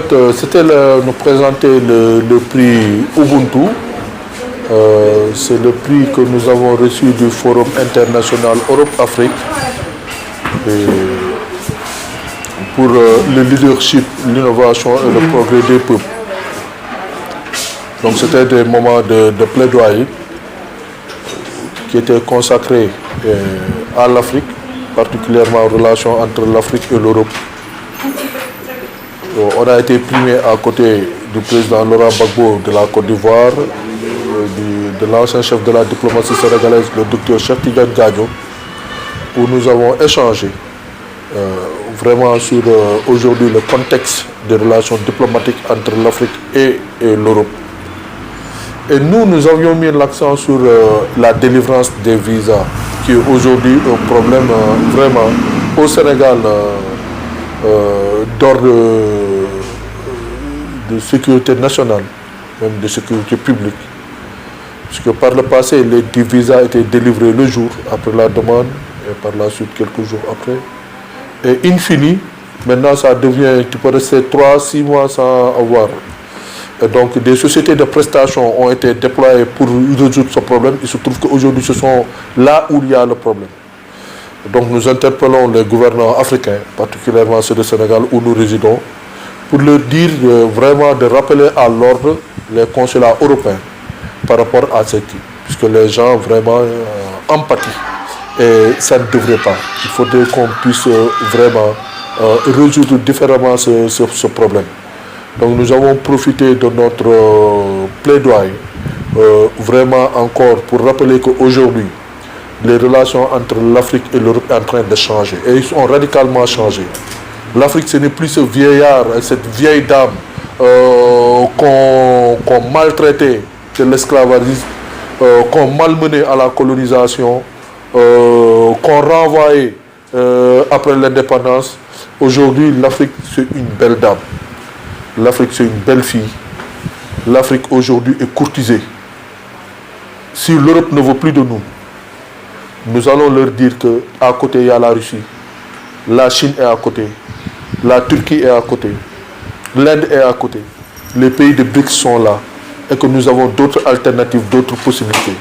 fait, c'était nous présenter le prix Ubuntu. C'est le prix que nous avons reçu du Forum international Europe-Afrique pour le leadership, l'innovation et le progrès des peuples. Donc c'était des moments de plaidoyer qui étaient consacrés à l'Afrique, particulièrement en relation entre l'Afrique et l'Europe. On a été primé à côté du président Laurent Gbagbo de la Côte d'Ivoire, de l'ancien chef de la diplomatie sénégalaise, le docteur Cheikh Tidiane Gadio, où nous avons échangé vraiment sur aujourd'hui le contexte des relations diplomatiques entre l'Afrique et l'Europe. Et nous avions mis l'accent sur la délivrance des visas, qui est aujourd'hui un problème vraiment au Sénégal d'ordre de sécurité nationale, même de sécurité publique. Parce que par le passé, les visas étaient délivrés le jour après la demande et par la suite quelques jours après. Et in fine, maintenant ça devient, tu peux rester 3-6 mois sans avoir. Et donc des sociétés de prestations ont été déployées pour résoudre ce problème. Il se trouve qu'aujourd'hui ce sont là où il y a le problème. Donc nous interpellons les gouvernants africains, particulièrement ceux du Sénégal où nous résidons, pour leur dire vraiment de rappeler à l'ordre les consulats européens par rapport à ce qui, puisque les gens vraiment empathient. Et ça ne devrait pas. Il faudrait qu'on puisse vraiment résoudre différemment ce problème. Donc nous avons profité de notre plaidoyer vraiment encore pour rappeler qu'aujourd'hui, les relations entre l'Afrique et l'Europe sont en train de changer. Et ils ont radicalement changé. L'Afrique, ce n'est plus ce vieillard, cette vieille dame qu'on maltraitait de l'esclavagisme, qu'on malmenait à la colonisation, qu'on renvoyait après l'indépendance. Aujourd'hui, l'Afrique, c'est une belle dame. L'Afrique, c'est une belle fille. L'Afrique, aujourd'hui, est courtisée. Si l'Europe ne veut plus de nous, nous allons leur dire qu'à côté, il y a la Russie. La Chine est à côté. La Turquie est à côté. L'Inde est à côté. Les pays de BRICS sont là. Et que nous avons d'autres alternatives, d'autres possibilités.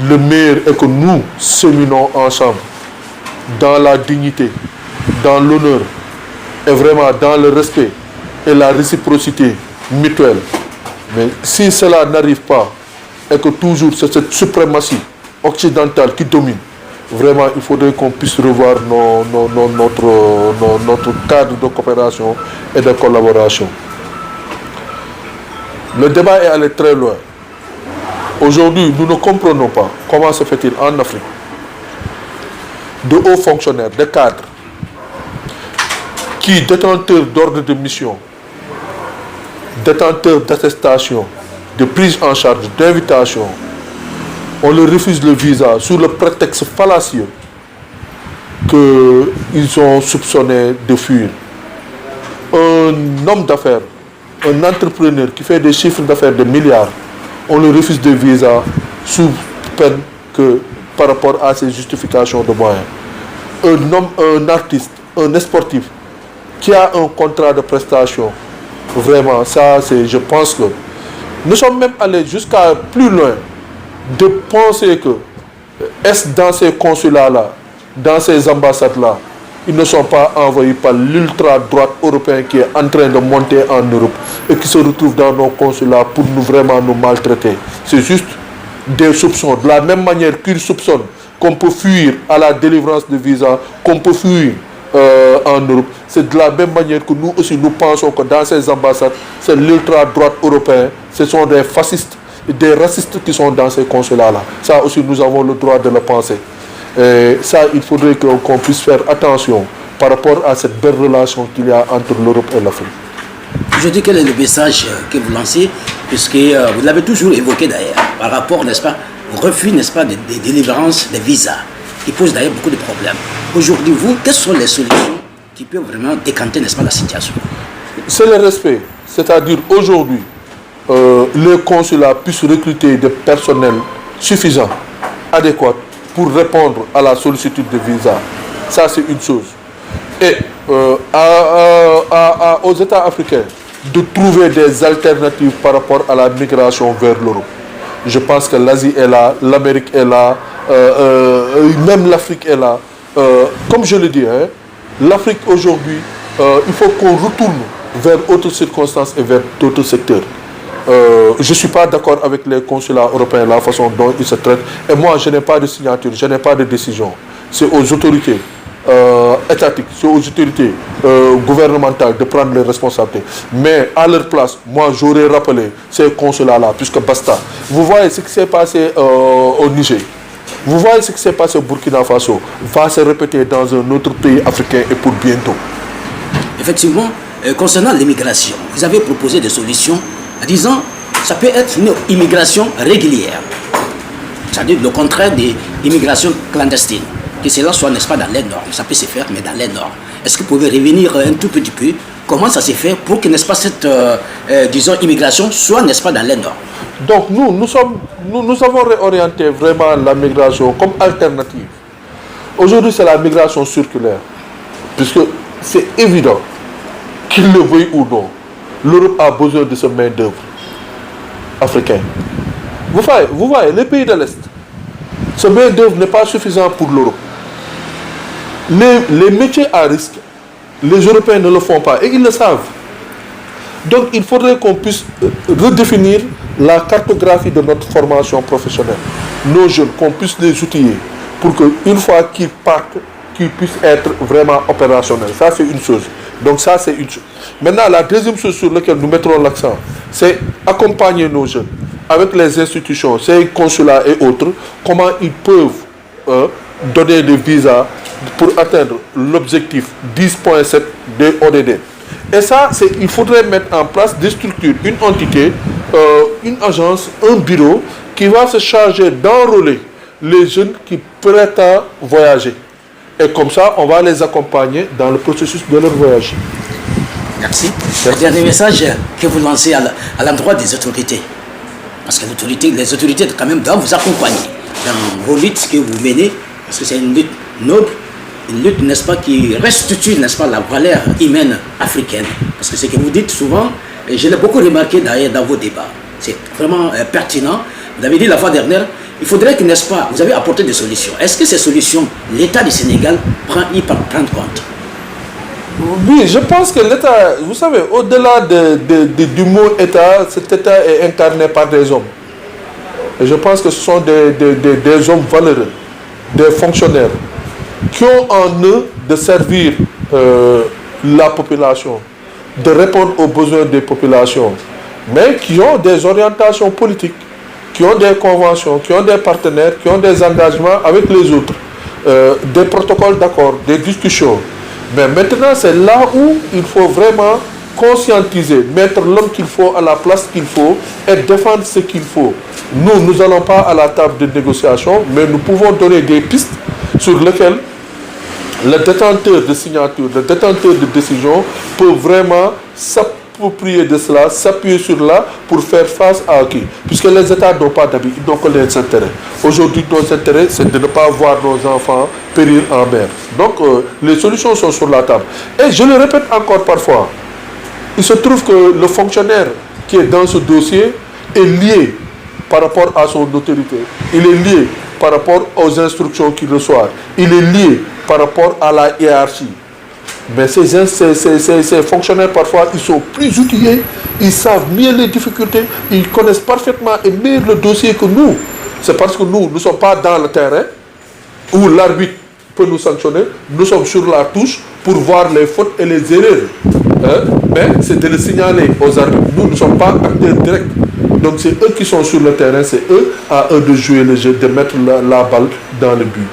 Le meilleur est que nous séminons ensemble dans la dignité, dans l'honneur et vraiment dans le respect et la réciprocité mutuelle. Mais si cela n'arrive pas et que toujours c'est cette suprématie occidentale qui domine, vraiment il faudrait qu'on puisse revoir notre cadre de coopération et de collaboration. Le débat est allé très loin. Aujourd'hui, nous ne comprenons pas comment se fait-il en Afrique de hauts fonctionnaires, de cadres, qui, détenteurs d'ordre de mission, détenteurs d'attestation, de prise en charge, d'invitation, on leur refuse le visa sous le prétexte fallacieux qu'ils sont soupçonnés de fuir. Un homme d'affaires, un entrepreneur qui fait des chiffres d'affaires de milliards, on lui refuse de visa sous peine que par rapport à ses justifications de moyens. Un artiste, un sportif qui a un contrat de prestation, vraiment, ça c'est, je pense que nous sommes même allés jusqu'à plus loin de penser que est-ce dans ces consulats-là, dans ces ambassades-là, ils ne sont pas envoyés par l'ultra-droite européen qui est en train de monter en Europe et qui se retrouve dans nos consulats pour vraiment nous maltraiter. C'est juste des soupçons. De la même manière qu'ils soupçonnent qu'on peut fuir à la délivrance de visa, qu'on peut fuir en Europe, c'est de la même manière que nous aussi nous pensons que dans ces ambassades, c'est l'ultra-droite européen, ce sont des fascistes, des racistes qui sont dans ces consulats-là. Ça aussi nous avons le droit de le penser. Et ça, il faudrait qu'on puisse faire attention par rapport à cette belle relation qu'il y a entre l'Europe et l'Afrique. Aujourd'hui, quel est le message que vous lancez, puisque vous l'avez toujours évoqué d'ailleurs, par rapport, n'est-ce pas, au refus, n'est-ce pas, des délivrances des visas, qui pose d'ailleurs beaucoup de problèmes. Aujourd'hui, vous, quelles sont les solutions qui peuvent vraiment décanter, n'est-ce pas, la situation? C'est le respect. C'est-à-dire aujourd'hui, les consulats puissent recruter des personnels suffisants, adéquats, pour répondre à la sollicitude de visa. Ça, c'est une chose. Et aux États africains, de trouver des alternatives par rapport à la migration vers l'Europe. Je pense que l'Asie est là, l'Amérique est là, même l'Afrique est là. Comme je le dis, hein, l'Afrique aujourd'hui, il faut qu'on retourne vers d'autres circonstances et vers d'autres secteurs. Je ne suis pas d'accord avec les consulats européens, la façon dont ils se traitent. Et moi, je n'ai pas de signature, je n'ai pas de décision. C'est aux autorités étatiques, c'est aux autorités gouvernementales de prendre les responsabilités. Mais à leur place, moi, j'aurais rappelé ces consulats-là, puisque basta. Vous voyez ce qui s'est passé au Niger. Vous voyez ce qui s'est passé au Burkina Faso. Va se répéter dans un autre pays africain et pour bientôt. Effectivement, concernant l'immigration, vous avez proposé des solutions en disant que ça peut être une immigration régulière, c'est-à-dire le contraire de l'immigration clandestine, que cela soit, n'est-ce pas, dans les normes. Ça peut se faire, mais dans les normes. Est-ce que vous pouvez revenir un tout petit peu comment ça s'est fait pour que, n'est-ce pas, cette, disons, immigration soit, n'est-ce pas, dans les normes? Donc nous avons réorienté vraiment la migration comme alternative. Aujourd'hui, c'est la migration circulaire, puisque c'est évident, qu'il le veuille ou non, l'Europe a besoin de ce main-d'œuvre africain. Vous voyez, les pays de l'Est, ce main-d'œuvre n'est pas suffisant pour l'Europe. Les métiers à risque, les Européens ne le font pas et ils le savent. Donc il faudrait qu'on puisse redéfinir la cartographie de notre formation professionnelle. Nos jeunes, qu'on puisse les outiller pour qu'une fois qu'ils partent, qu'ils puissent être vraiment opérationnels. Ça, c'est une chose. Donc ça, c'est une chose. Maintenant, la deuxième chose sur laquelle nous mettrons l'accent, c'est accompagner nos jeunes avec les institutions, ces consulats et autres, comment ils peuvent donner des visas pour atteindre l'objectif 10.7 de ODD. Et ça, il faudrait mettre en place des structures, une entité, une agence, un bureau qui va se charger d'enrôler les jeunes qui prêtent à voyager. Et comme ça, on va les accompagner dans le processus de leur voyage. Merci. Le dernier message que vous lancez à l'endroit des autorités. Parce que les autorités quand même doivent vous accompagner dans vos luttes que vous menez. Parce que c'est une lutte noble, une lutte, n'est-ce pas, qui restitue, n'est-ce pas, la valeur humaine africaine. Parce que ce que vous dites souvent, et je l'ai beaucoup remarqué d'ailleurs dans vos débats, c'est vraiment pertinent. Vous avez dit la fois dernière, il faudrait que, n'est-ce pas, vous avez apporté des solutions. Est-ce que ces solutions, l'État du Sénégal y prend compte? Oui, je pense que l'État, vous savez, au-delà du mot État, cet État est incarné par des hommes. Et je pense que ce sont des hommes valeureux, des fonctionnaires, qui ont en eux de servir la population, de répondre aux besoins des populations, mais qui ont des orientations politiques, qui ont des conventions, qui ont des partenaires, qui ont des engagements avec les autres, des protocoles d'accord, des discussions. Mais maintenant, c'est là où il faut vraiment conscientiser, mettre l'homme qu'il faut à la place qu'il faut et défendre ce qu'il faut. Nous n'allons pas à la table de négociation, mais nous pouvons donner des pistes sur lesquelles le détenteur de signature, le détenteur de décision peut vraiment s'approprier de cela, s'appuyer sur cela pour faire face à qui? Puisque les États n'ont pas d'habitude, ils n'ont que leurs intérêts. Aujourd'hui, nos intérêts, c'est de ne pas voir nos enfants périr en mer. Donc, les solutions sont sur la table. Et je le répète encore parfois, il se trouve que le fonctionnaire qui est dans ce dossier est lié par rapport à son autorité. Il est lié par rapport aux instructions qu'il reçoit. Il est lié par rapport à la hiérarchie. Mais ces fonctionnaires, parfois, ils sont plus outillés, ils savent mieux les difficultés, ils connaissent parfaitement et mieux le dossier que nous. C'est parce que nous ne sommes pas dans le terrain où l'arbitre peut nous sanctionner. Nous sommes sur la touche pour voir les fautes et les erreurs. Mais c'est de le signaler aux arbitres. Nous ne sommes pas acteurs directs. Donc c'est eux qui sont sur le terrain, c'est eux à eux de jouer le jeu, de mettre la balle dans le but.